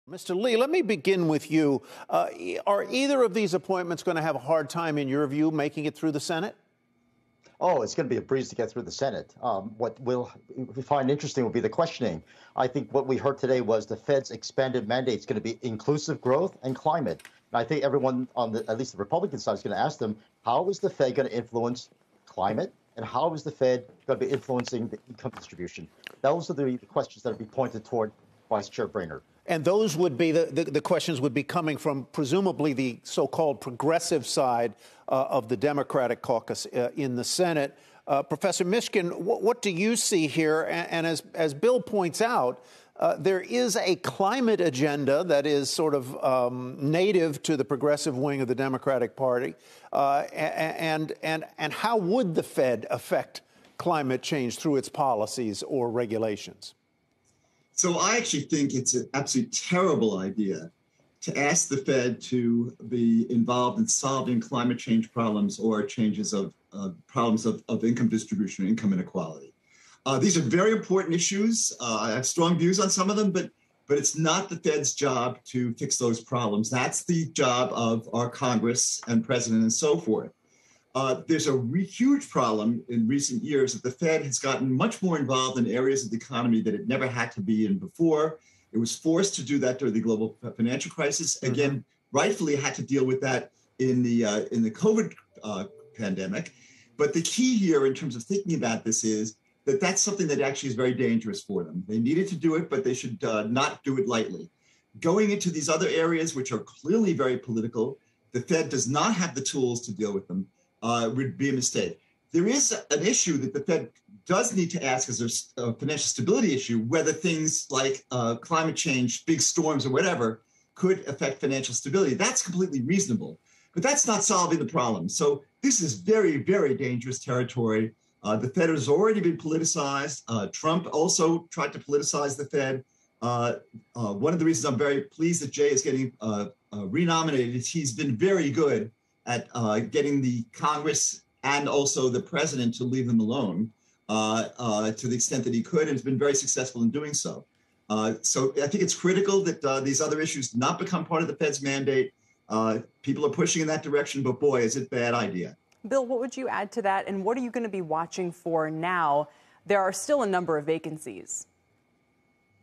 Mr. Lee, let me begin with you. Are either of these appointments going to have a hard time, in your view, making it through the Senate? Oh, it's going to be a breeze to get through the Senate. What we find interesting will be the questioning. I think what we heard today was the Fed's expanded mandate is going to be inclusive growth and climate. And I think everyone on at least the Republican side is going to ask them, how is the Fed going to influence climate? And how is the Fed going to be influencing the income distribution? Those are the questions that will be pointed toward Vice Chair Brainard. And those would be the questions would be coming from presumably the so-called progressive side of the Democratic caucus in the Senate. Professor Mishkin, what do you see here? And as Bill points out, there is a climate agenda that is sort of native to the progressive wing of the Democratic Party. And how would the Fed affect climate change through its policies or regulations? So I actually think it's an absolutely terrible idea to ask the Fed to be involved in solving climate change problems or changes of problems of income distribution or income inequality. These are very important issues. I have strong views on some of them, but it's not the Fed's job to fix those problems. That's the job of our Congress and president and so forth. There's a huge problem in recent years that the Fed has gotten much more involved in areas of the economy that it never had to be in before. It was forced to do that during the global financial crisis. Again, rightfully had to deal with that in the COVID pandemic. But the key here in terms of thinking about this is that that's something that actually is very dangerous for them. They needed to do it, but they should not do it lightly. Going into these other areas, which are clearly very political, the Fed does not have the tools to deal with them. Would be a mistake. There is an issue that the Fed does need to ask as a financial stability issue, whether things like climate change, big storms or whatever could affect financial stability. That's completely reasonable, but that's not solving the problem. So this is very, very dangerous territory. The Fed has already been politicized. Trump also tried to politicize the Fed. One of the reasons I'm very pleased that Jay is getting renominated is he's been very good at getting the Congress and also the president to leave them alone to the extent that he could, and has been very successful in doing so. So I think it's critical that these other issues not become part of the Fed's mandate. People are pushing in that direction, but boy, is it a bad idea. Bill, what would you add to that, and what are you going to be watching for now? There are still a number of vacancies.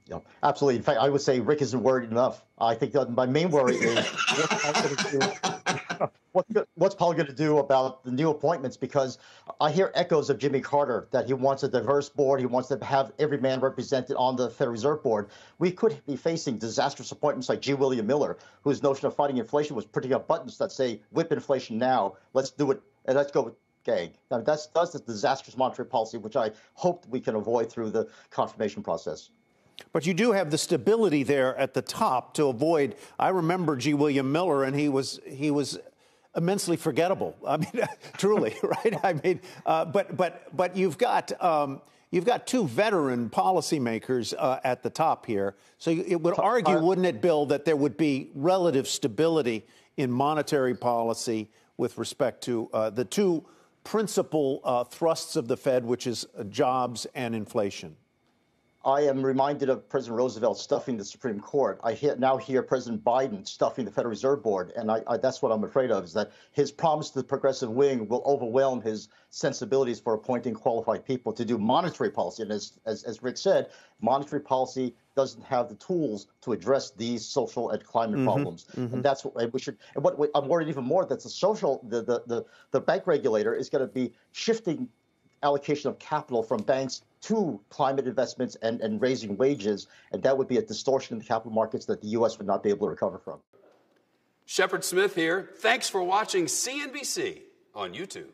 Yeah, absolutely. In fact, I would say Rick isn't worried enough. I think that my main worry is what's Powell going to do about the new appointments? Because I hear echoes of Jimmy Carter that he wants a diverse board. He wants to have every man represented on the Federal Reserve Board. We could be facing disastrous appointments like G. William Miller, whose notion of fighting inflation was putting up buttons that say, whip inflation now. Let's do it. And let's go with gag. Now, that's the disastrous monetary policy, which I hope we can avoid through the confirmation process. But you do have the stability there at the top to avoid. I remember G. William Miller, and he was immensely forgettable. I mean, truly, right? I mean, but you've got two veteran policymakers at the top here. So it would argue, wouldn't it, Bill, that there would be relative stability in monetary policy with respect to the two principal thrusts of the Fed, which is jobs and inflation? I am reminded of President Roosevelt stuffing the Supreme Court. I now hear President Biden stuffing the Federal Reserve Board. And that's what I'm afraid of, is that his promise to the progressive wing will overwhelm his sensibilities for appointing qualified people to do monetary policy. And as Rick said, monetary policy doesn't have the tools to address these social and climate problems. And that's what we should. And what I'm worried even more that the bank regulator is going to be shifting allocation of capital from banks to climate investments and raising wages, and that would be a distortion in the capital markets that the U.S. would not be able to recover from. Shepard Smith here. Thanks for watching CNBC on YouTube.